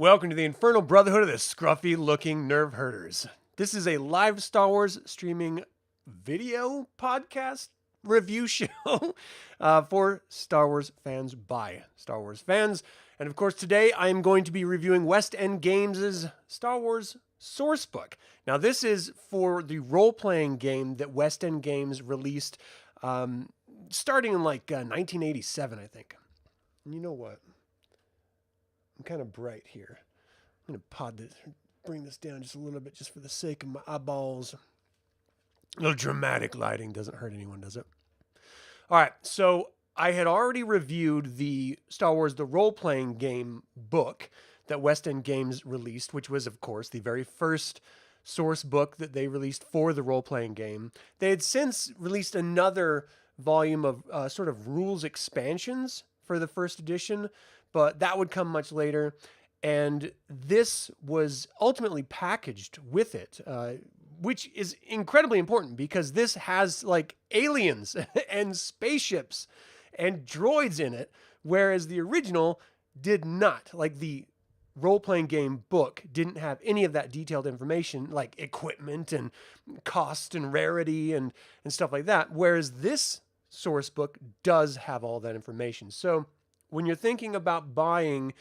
Welcome to the Infernal Brotherhood of the Scruffy-Looking Nerve Herders. This is a live Star Wars streaming video podcast review show for Star Wars fans by Star Wars fans. And of course, today I am going to be reviewing West End Games' Star Wars Sourcebook. Now, this is for the role-playing game that West End Games released starting in like 1987, I think. And you know what? I'm kind of bright here. I'm going to bring this down just a little bit just for the sake of my eyeballs. A little dramatic lighting doesn't hurt anyone, does it? All right, so I had already reviewed the Star Wars The Role-Playing Game book that West End Games released, which was, of course, the very first source book that they released for the role-playing game. They had since released another volume of sort of rules expansions for the first edition, but that would come much later. And this was ultimately packaged with it, which is incredibly important because this has like aliens and spaceships and droids in it, whereas the original did not. Like the role-playing game book didn't have any of that detailed information like equipment and cost and rarity and stuff like that, whereas this source book does have all that information. So when you're thinking about buying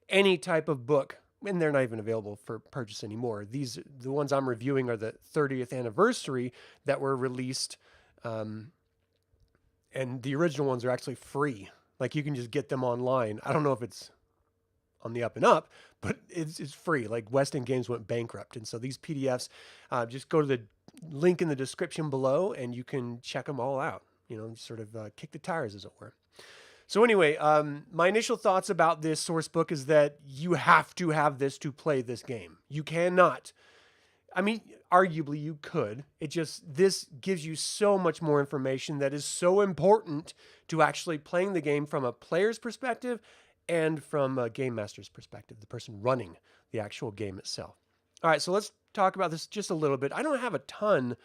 any type of book, and they're not even available for purchase anymore, the ones I'm reviewing are the 30th anniversary that were released, and the original ones are actually free. Like you can just get them online. I don't know if it's on the up and up, but it's free. Like West End Games went bankrupt, and so these PDFs, just go to the link in the description below, and you can check them all out. You know, sort of kick the tires, as it were. So anyway, my initial thoughts about this source book is that you have to have this to play this game. You cannot. I mean, arguably you could. This gives you so much more information that is so important to actually playing the game from a player's perspective and from a game master's perspective, the person running the actual game itself. All right, so let's talk about this just a little bit. I don't have a ton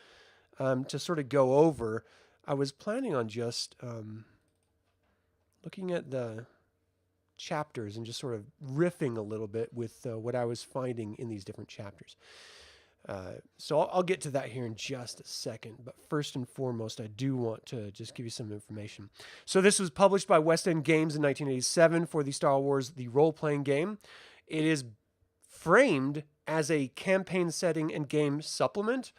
to sort of go over. I was planning on just looking at the chapters and just sort of riffing a little bit with what I was finding in these different chapters. So I'll get to that here in just a second. But first and foremost, I do want to just give you some information. So this was published by West End Games in 1987 for the Star Wars The Role-Playing Game. It is framed as a campaign setting and game supplement.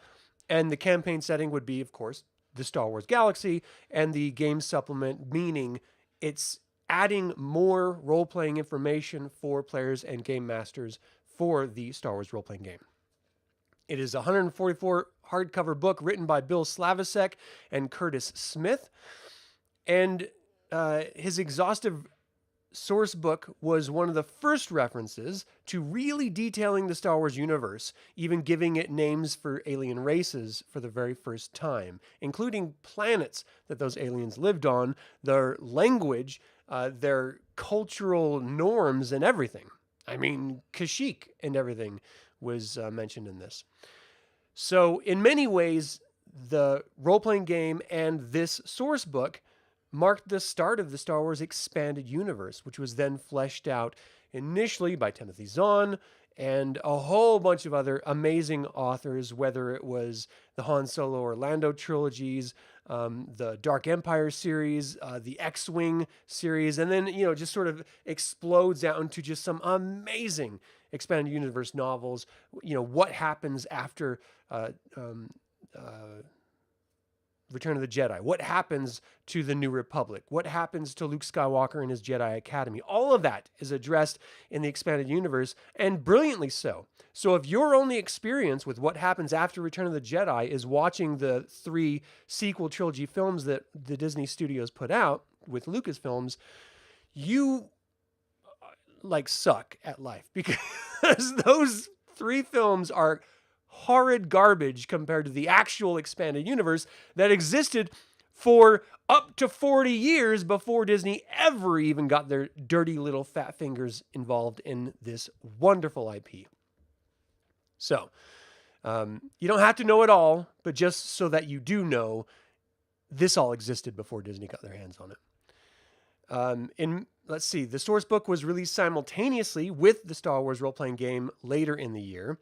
And the campaign setting would be, of course, the Star Wars galaxy, and the game supplement, meaning it's adding more role-playing information for players and game masters for the Star Wars role-playing game. It is a 144 hardcover book written by Bill Slavicsek and Curtis Smith. And his exhaustive source book was one of the first references to really detailing the Star Wars universe, even giving it names for alien races for the very first time, including planets that those aliens lived on, their language, their cultural norms, and everything. I mean, Kashyyyk and everything was mentioned in this. So in many ways, the role-playing game and this source book marked the start of the Star Wars expanded universe, which was then fleshed out initially by Timothy Zahn and a whole bunch of other amazing authors, whether it was the Han Solo Orlando trilogies, the Dark Empire series, the X-Wing series, and then, just sort of explodes out into just some amazing expanded universe novels. What happens after Return of the Jedi? What happens to the New Republic? What happens to Luke Skywalker and his Jedi Academy? All of that is addressed in the expanded universe, and brilliantly so. So if your only experience with what happens after Return of the Jedi is watching the 3 sequel trilogy films that the Disney studios put out with Lucasfilms, you suck at life, because those 3 films are horrid garbage compared to the actual expanded universe that existed for up to 40 years before Disney ever even got their dirty little fat fingers involved in this wonderful IP. So, you don't have to know it all, but just so that you do know, this all existed before Disney got their hands on it. In let's see, the source book was released simultaneously with the Star Wars role-playing game later in the year.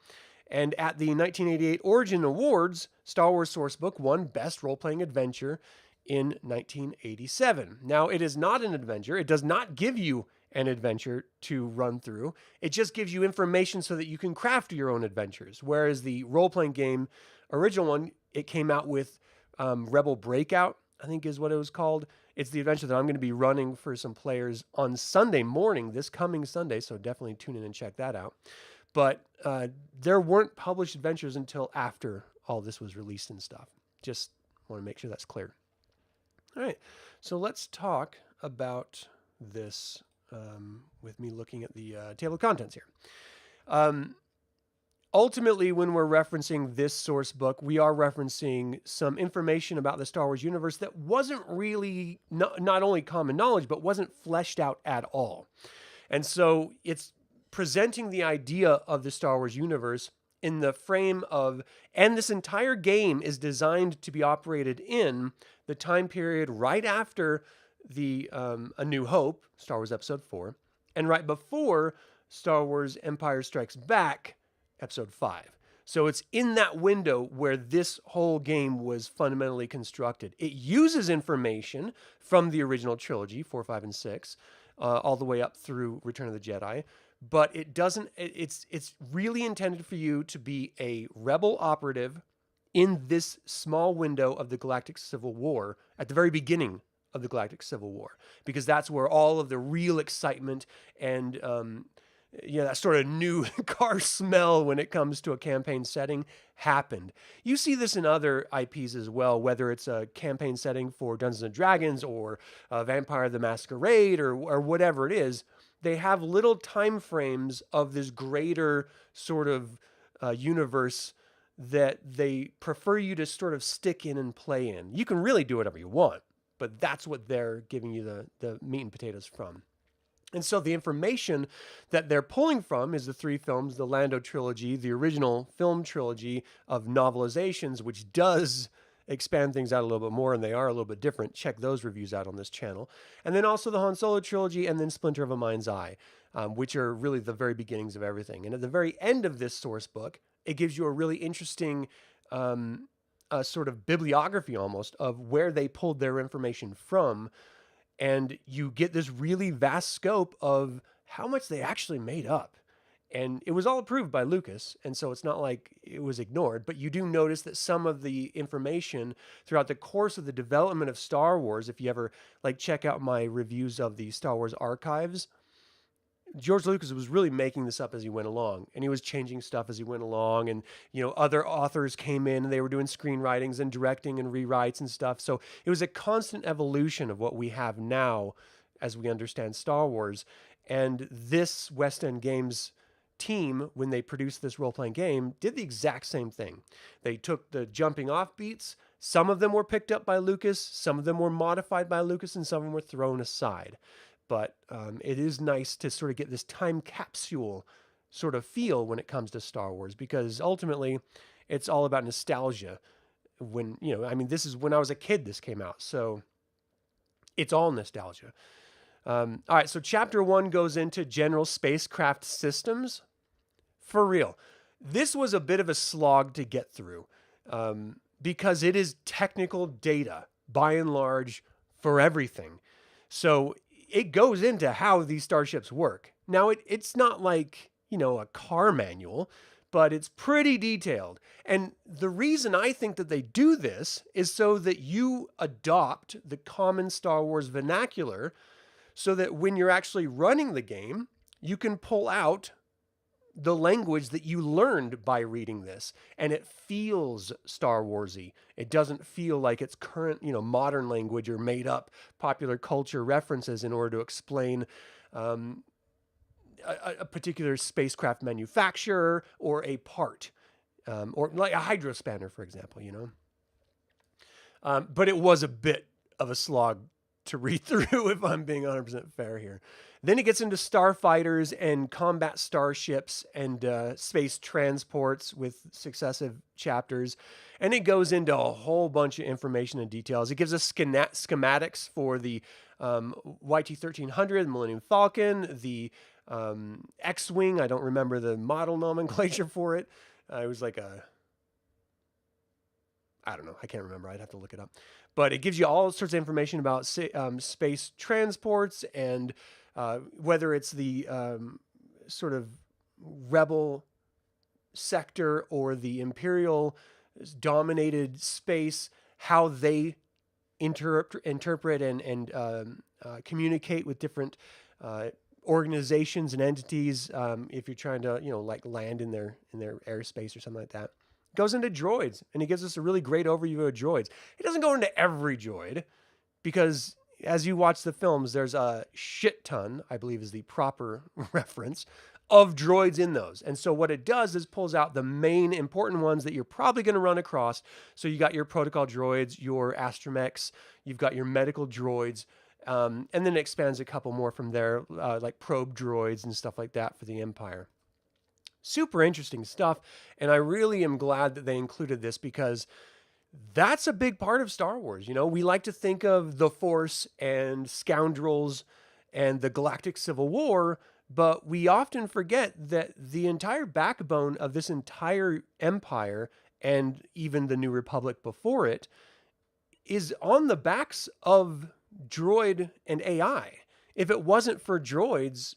And at the 1988 Origin Awards, Star Wars Sourcebook won Best Role-Playing Adventure in 1987. Now, it is not an adventure. It does not give you an adventure to run through. It just gives you information so that you can craft your own adventures. Whereas the role-playing game, original one, it came out with Rebel Breakout, I think is what it was called. It's the adventure that I'm going to be running for some players on Sunday morning, this coming Sunday. So definitely tune in and check that out. But there weren't published adventures until after all this was released and stuff. Just want to make sure that's clear. All right, so let's talk about this with me looking at the table of contents here. Ultimately, when we're referencing this source book, we are referencing some information about the Star Wars universe that wasn't really not only common knowledge, but wasn't fleshed out at all. And so it's presenting the idea of the Star Wars universe in the frame of, and this entire game is designed to be operated in the time period right after the A New Hope, Star Wars Episode 4, and right before Star Wars Empire Strikes Back, Episode 5. So it's in that window where this whole game was fundamentally constructed. It uses information from the original trilogy, 4, 5, and 6, all the way up through Return of the Jedi, but it doesn't, it's really intended for you to be a rebel operative in this small window of the Galactic Civil War at the very beginning of the Galactic Civil War, because that's where all of the real excitement and that sort of new car smell when it comes to a campaign setting happened. You see this in other IPs as well, whether it's a campaign setting for Dungeons and Dragons or Vampire the Masquerade or whatever it is. They have little time frames of this greater sort of universe that they prefer you to sort of stick in and play in. You can really do whatever you want, but that's what they're giving you the meat and potatoes from. And so the information that they're pulling from is the 3 films, the Lando trilogy, the original film trilogy of novelizations, which does expand things out a little bit more, and they are a little bit different. Check those reviews out on this channel. And then also the Han Solo trilogy, and then Splinter of a Mind's Eye, which are really the very beginnings of everything. And at the very end of this source book, it gives you a really interesting sort of bibliography almost of where they pulled their information from. And you get this really vast scope of how much they actually made up. And it was all approved by Lucas, and so it's not like it was ignored, but you do notice that some of the information throughout the course of the development of Star Wars, if you ever check out my reviews of the Star Wars archives, George Lucas was really making this up as he went along, and he was changing stuff as he went along, and other authors came in and they were doing screenwritings and directing and rewrites and stuff. So it was a constant evolution of what we have now as we understand Star Wars. And this West End Games team, when they produced this role-playing game, did the exact same thing. They took the jumping off beats. Some of them were picked up by Lucas, some of them were modified by Lucas, and some of them were thrown aside. But it is nice to sort of get this time capsule sort of feel when it comes to Star Wars, because ultimately it's all about nostalgia. When, this is when I was a kid, this came out. So it's all nostalgia. All right, so chapter 1 goes into general spacecraft systems. For real, this was a bit of a slog to get through because it is technical data, by and large, for everything. So it goes into how these starships work. Now, it's not like, a car manual, but it's pretty detailed. And the reason I think that they do this is so that you adopt the common Star Wars vernacular, so that when you're actually running the game, you can pull out the language that you learned by reading this, and it feels Star Warsy. It doesn't feel like it's current, modern language or made up popular culture references in order to explain a particular spacecraft manufacturer or a part, or like a hydrospanner, for example, But it was a bit of a slog to read through, if I'm being 100% fair here. Then it gets into starfighters and combat starships and space transports with successive chapters. And it goes into a whole bunch of information and details. It gives us schematics for the YT-1300, the Millennium Falcon, the X-Wing. I don't remember the model nomenclature for it. It was like I don't know. I can't remember. I'd have to look it up. But it gives you all sorts of information about space transports and whether it's the sort of rebel sector or the Imperial dominated space, how they interpret and communicate with different organizations and entities. If you're trying to, like land in their airspace or something like that, goes into droids, and he gives us a really great overview of droids. He doesn't go into every droid because as you watch the films, there's a shit ton, I believe is the proper reference, of droids in those. And so what it does is pulls out the main important ones that you're probably going to run across. So you got your protocol droids, your astromechs, you've got your medical droids, and then it expands a couple more from there, like probe droids and stuff like that for the Empire. Super interesting stuff. And I really am glad that they included this because that's a big part of Star Wars. We like to think of the Force and scoundrels and the Galactic Civil War, but we often forget that the entire backbone of this entire empire and even the New Republic before it is on the backs of droid and AI. If it wasn't for droids,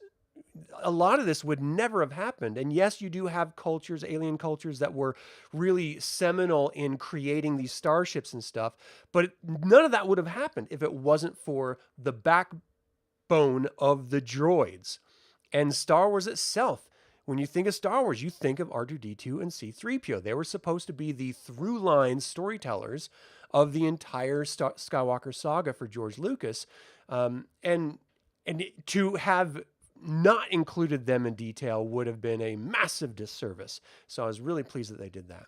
a lot of this would never have happened. And yes, you do have cultures, alien cultures that were really seminal in creating these starships and stuff, but none of that would have happened if it wasn't for the backbone of the droids. And Star Wars itself, when you think of Star Wars, you think of R2-D2 and C-3PO. They were supposed to be the through line storytellers of the entire Skywalker saga for George Lucas. And to have not included them in detail would have been a massive disservice. So I was really pleased that they did that.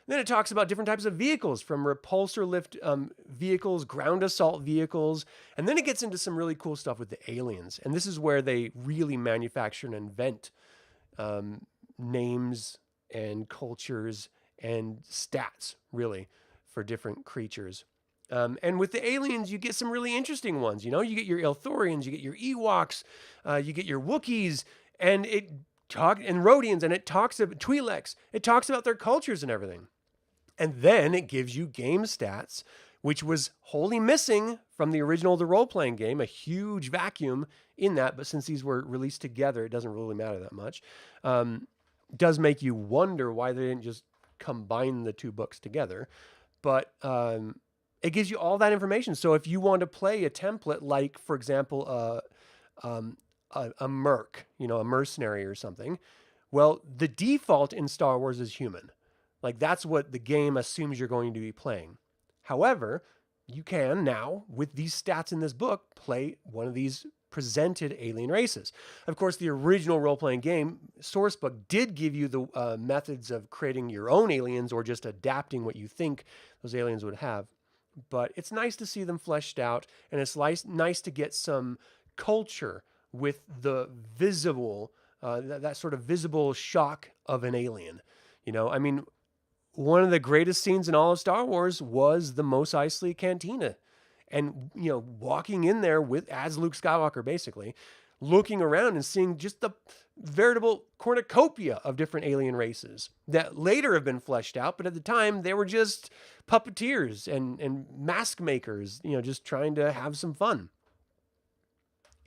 Then it talks about different types of vehicles, from repulsor lift vehicles, ground assault vehicles, and then it gets into some really cool stuff with the aliens. And this is where they really manufacture and invent names and cultures and stats, really, for different creatures. And with the aliens, you get some really interesting ones. You get your Ilthorians, you get your Ewoks, you get your Wookiees, and Rhodians, and it talks about Twi'leks. It talks about their cultures and everything. And then it gives you game stats, which was wholly missing from the original The Role-Playing Game, a huge vacuum in that. But since these were released together, it doesn't really matter that much. Does make you wonder why they didn't just combine the two books together. But it gives you all that information. So if you want to play a template like, for example, a merc, a mercenary or something, well, the default in Star Wars is human. Like, that's what the game assumes you're going to be playing. However, you can now, with these stats in this book, play one of these presented alien races. Of course, the original role-playing game, Sourcebook, did give you the methods of creating your own aliens or just adapting what you think those aliens would have. But it's nice to see them fleshed out, and it's nice to get some culture with the visible, that sort of visible shock of an alien. One of the greatest scenes in all of Star Wars was the Mos Eisley Cantina. And, walking in there as Luke Skywalker, basically, looking around and seeing just the veritable cornucopia of different alien races that later have been fleshed out. But at the time, they were just puppeteers and mask makers, just trying to have some fun.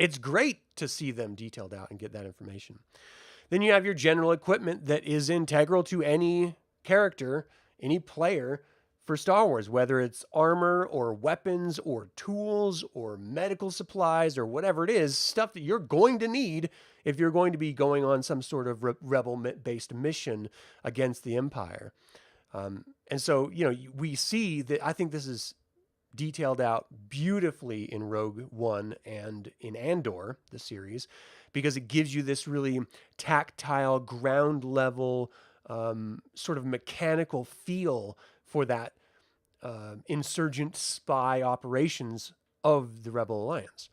It's great to see them detailed out and get that information. Then you have your general equipment that is integral to any character, any player for Star Wars, whether it's armor or weapons or tools or medical supplies or whatever it is, stuff that you're going to need if you're going to be going on some sort of rebel-based mission against the Empire. And so, we see that. I think this is detailed out beautifully in Rogue One and in Andor, the series, because it gives you this really tactile, ground level, sort of mechanical feel for that insurgent spy operations of the Rebel Alliance.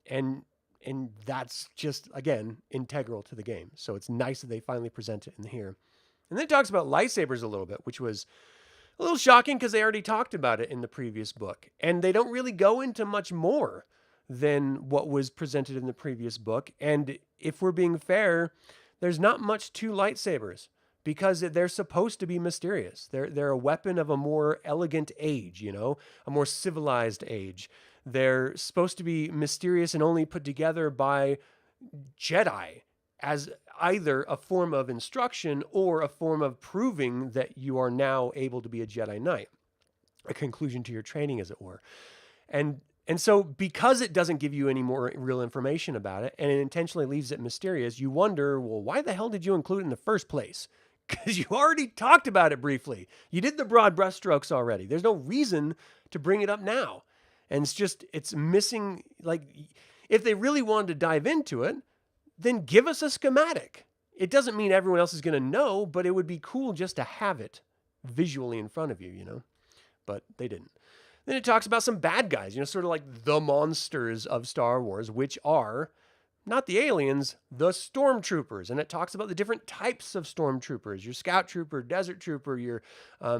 And that's just, again, integral to the game. So it's nice that they finally present it in here. And then it talks about lightsabers a little bit, which was a little shocking because they already talked about it in the previous book. And they don't really go into much more than what was presented in the previous book. And if we're being fair, there's not much to lightsabers because they're supposed to be mysterious. They're a weapon of a more elegant age, a more civilized age. They're supposed to be mysterious and only put together by Jedi as either a form of instruction or a form of proving that you are now able to be a Jedi Knight, a conclusion to your training, as it were. And so because it doesn't give you any more real information about it, and it intentionally leaves it mysterious, you wonder, well, why the hell did you include it in the first place? Because you already talked about it briefly. You did the broad brushstrokes already. There's no reason to bring it up now. And it's missing, like, if they really wanted to dive into it, then give us a schematic. It doesn't mean everyone else is going to know, but it would be cool just to have it visually in front of you, But they didn't. Then it talks about some bad guys, sort of like the monsters of Star Wars, which are not the aliens, the stormtroopers. And it talks about the different types of stormtroopers, your scout trooper, desert trooper, your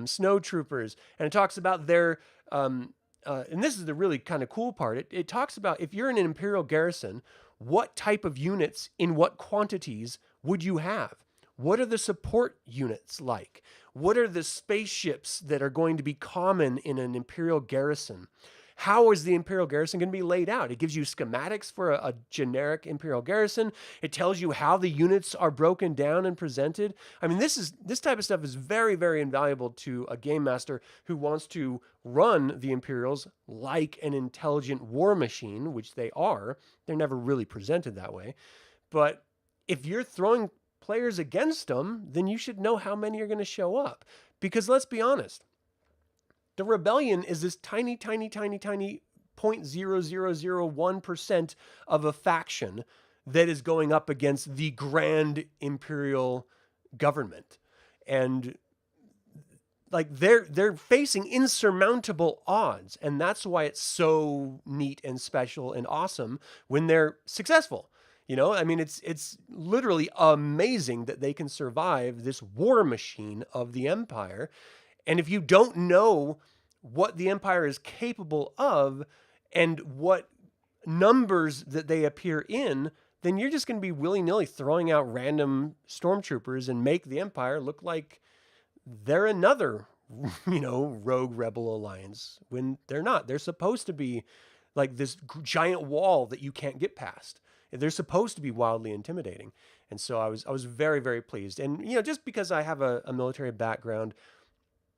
snow troopers. And it talks about their, and this is the really kind of cool part. It talks about if you're in an Imperial garrison, what type of units in what quantities would you have? What are the support units like? What are the spaceships that are going to be common in an Imperial garrison? How is the Imperial garrison going to be laid out? It gives you schematics for a generic Imperial garrison. It tells you how the units are broken down and presented. I mean, this type of stuff is very, very invaluable to a game master who wants to run the Imperials like an intelligent war machine, which they are. They're never really presented that way. But if you're throwing players against them, then you should know how many are going to show up. Because let's be honest, the rebellion is this tiny, tiny, tiny, tiny 0.0001% of a faction that is going up against the grand imperial government. And like they're facing insurmountable odds. And that's why it's so neat and special and awesome when they're successful. I mean, it's literally amazing that they can survive this war machine of the Empire. And if you don't know what the Empire is capable of and what numbers that they appear in, then you're just going to be willy-nilly throwing out random stormtroopers and make the Empire look like they're another, rogue rebel alliance when they're not. They're supposed to be like this giant wall that you can't get past. They're supposed to be wildly intimidating. And so I was very, very pleased. And, just because I have a military background,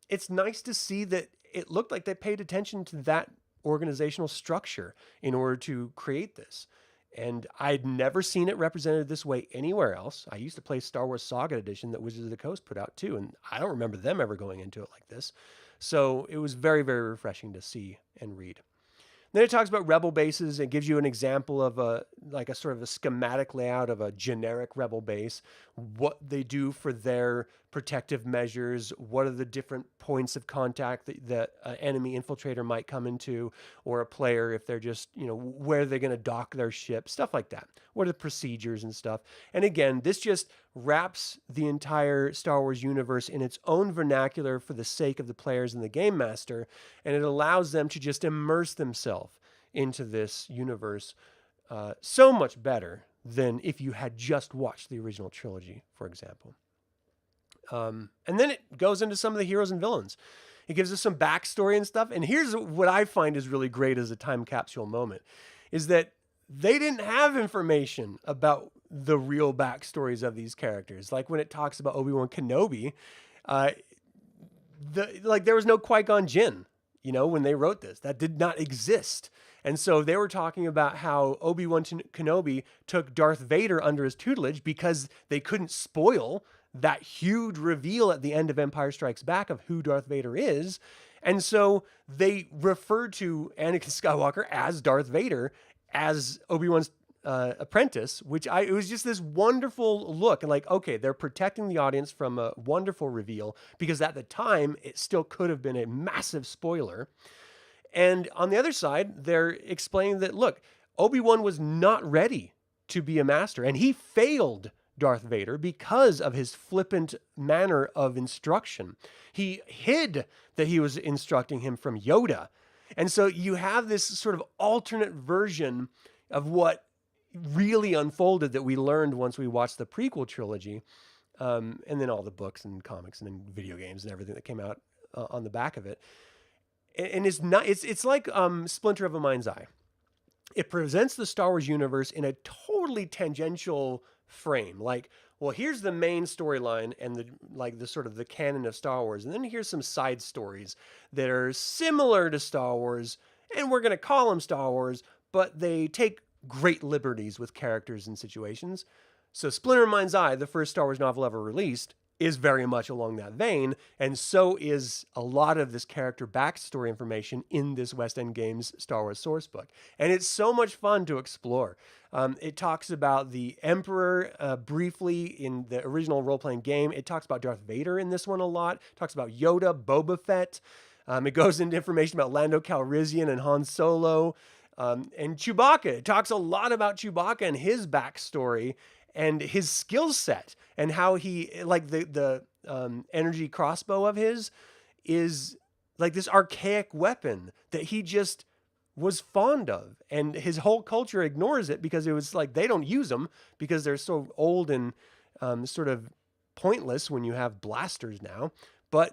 it's nice to see that it looked like they paid attention to that organizational structure in order to create this. And I'd never seen it represented this way anywhere else. I used to play Star Wars Saga Edition that Wizards of the Coast put out too, and I don't remember them ever going into it like this. So it was very, very refreshing to see and read. Then it talks about rebel bases and gives you an example of a sort of a schematic layout of a generic rebel base, what they do for their protective measures, what are the different points of contact that an enemy infiltrator might come into, or a player if they're just, where they're going to dock their ship, stuff like that. What are the procedures and stuff? And again, this just wraps the entire Star Wars universe in its own vernacular for the sake of the players and the game master, and it allows them to just immerse themselves into this universe so much better than if you had just watched the original trilogy, for example. And then it goes into some of the heroes and villains. It gives us some backstory and stuff. And here's what I find is really great as a time capsule moment, is that they didn't have information about the real backstories of these characters. Like when it talks about Obi-Wan Kenobi, there was no Qui-Gon Jinn, when they wrote this. That did not exist. And so they were talking about how Obi-Wan Kenobi took Darth Vader under his tutelage because they couldn't spoil that huge reveal at the end of Empire Strikes Back of who Darth Vader is. And so they referred to Anakin Skywalker as Darth Vader, as Obi-Wan's apprentice, it was just this wonderful look. And like, okay, they're protecting the audience from a wonderful reveal because at the time it still could have been a massive spoiler. And on the other side, they're explaining that, look, Obi-Wan was not ready to be a master, and he failed Darth Vader because of his flippant manner of instruction. He hid that he was instructing him from Yoda. And so you have this sort of alternate version of what really unfolded that we learned once we watched the prequel trilogy, and then all the books and comics and then video games and everything that came out on the back of it. And it's like Splinter of a Mind's Eye. It presents the Star Wars universe in a totally tangential frame. Like, well, here's the main storyline and the sort of the canon of Star Wars, and then here's some side stories that are similar to Star Wars, and we're going to call them Star Wars, but they take great liberties with characters and situations. So Splinter of Mind's Eye, the first Star Wars novel ever released, is very much along that vein, and so is a lot of this character backstory information in this West End Games Star Wars Sourcebook. And it's so much fun to explore. It talks about the Emperor briefly in the original role-playing game. It talks about Darth Vader in this one a lot. It talks about Yoda, Boba Fett. It goes into information about Lando Calrissian and Han Solo. And Chewbacca. It talks a lot about Chewbacca and his backstory and his skill set, and how he, like the energy crossbow of his is like this archaic weapon that he just was fond of, and his whole culture ignores it because it was like they don't use them because they're so old and sort of pointless when you have blasters now. But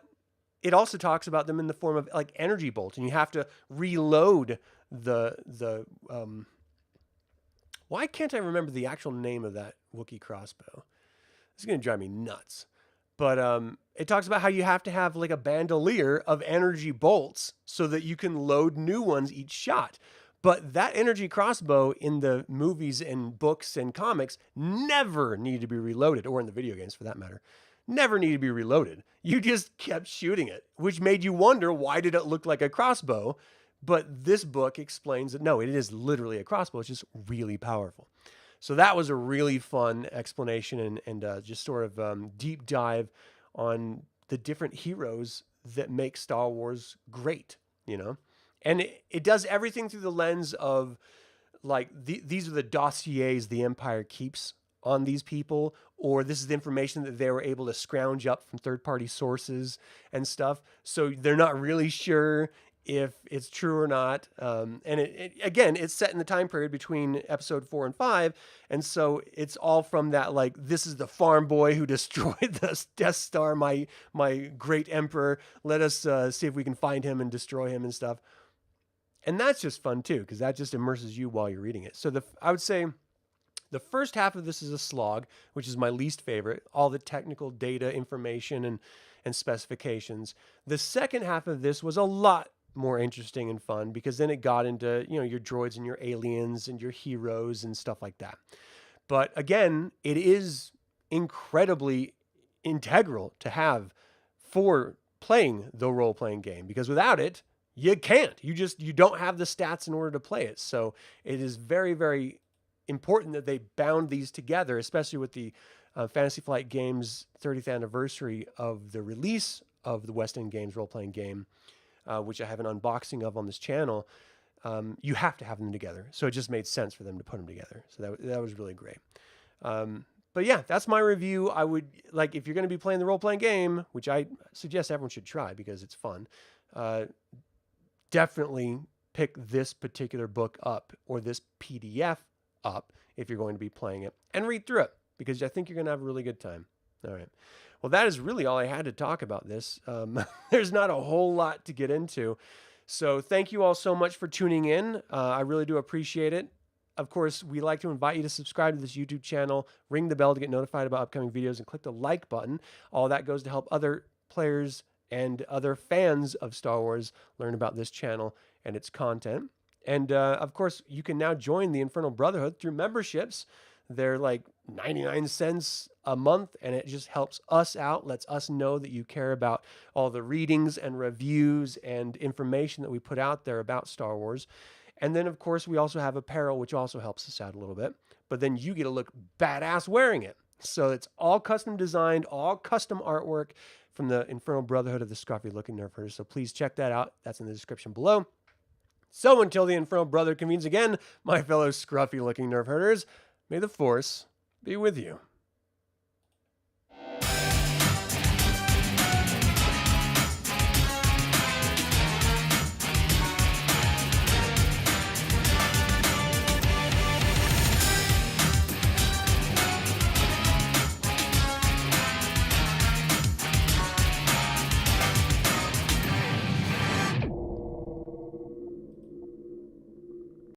it also talks about them in the form of like energy bolts, and you have to reload the why can't I remember the actual name of that Wookiee crossbow? This is going to drive me nuts. But it talks about how you have to have like a bandolier of energy bolts so that you can load new ones each shot. But that energy crossbow in the movies and books and comics never needed to be reloaded, or in the video games for that matter. Never needed to be reloaded. You just kept shooting it, which made you wonder, why did it look like a crossbow? But this book explains that no, it is literally a crossbow. It's just really powerful. So that was a really fun explanation and just sort of deep dive on the different heroes that make Star Wars great, you know? And it does everything through the lens of like, these are the dossiers the Empire keeps on these people, or this is the information that they were able to scrounge up from third-party sources and stuff. So they're not really sure if it's true or not. And again, it's set in the time period between episode 4 and 5. And so it's all from that, like, this is the farm boy who destroyed the Death Star, my great emperor. Let us see if we can find him and destroy him and stuff. And that's just fun too, because that just immerses you while you're reading it. So I would say the first half of this is a slog, which is my least favorite. All the technical data, information, and specifications. The second half of this was a lot more interesting and fun, because then it got into, you know, your droids and your aliens and your heroes and stuff like that. But again, it is incredibly integral to have for playing the role-playing game, because without it, you can't. You don't have the stats in order to play it. So it is very, very important that they bound these together, especially with the Fantasy Flight Games 30th anniversary of the release of the West End Games role-playing game, which I have an unboxing of on this channel. You have to have them together. So it just made sense for them to put them together. So that was really great. But yeah, that's my review. I would, like, if you're going to be playing the role-playing game, which I suggest everyone should try because it's fun, definitely pick this particular book up, or this PDF up, if you're going to be playing it, and read through it, because I think you're going to have a really good time. All right. Well, that is really all I had to talk about this. There's not a whole lot to get into. So thank you all so much for tuning in. I really do appreciate it. Of course, we like to invite you to subscribe to this YouTube channel, ring the bell to get notified about upcoming videos, and click the like button. All that goes to help other players and other fans of Star Wars learn about this channel and its content. And of course, you can now join the Infernal Brotherhood through memberships. They're like 99 cents a month, and it just helps us out, lets us know that you care about all the readings and reviews and information that we put out there about Star Wars. And then, of course, we also have apparel, which also helps us out a little bit. But then you get to look badass wearing it. So it's all custom designed, all custom artwork from the Infernal Brotherhood of the scruffy-looking nerf herders. So please check that out. That's in the description below. So until the Infernal Brotherhood convenes again, my fellow scruffy-looking nerf herders, may the Force be with you.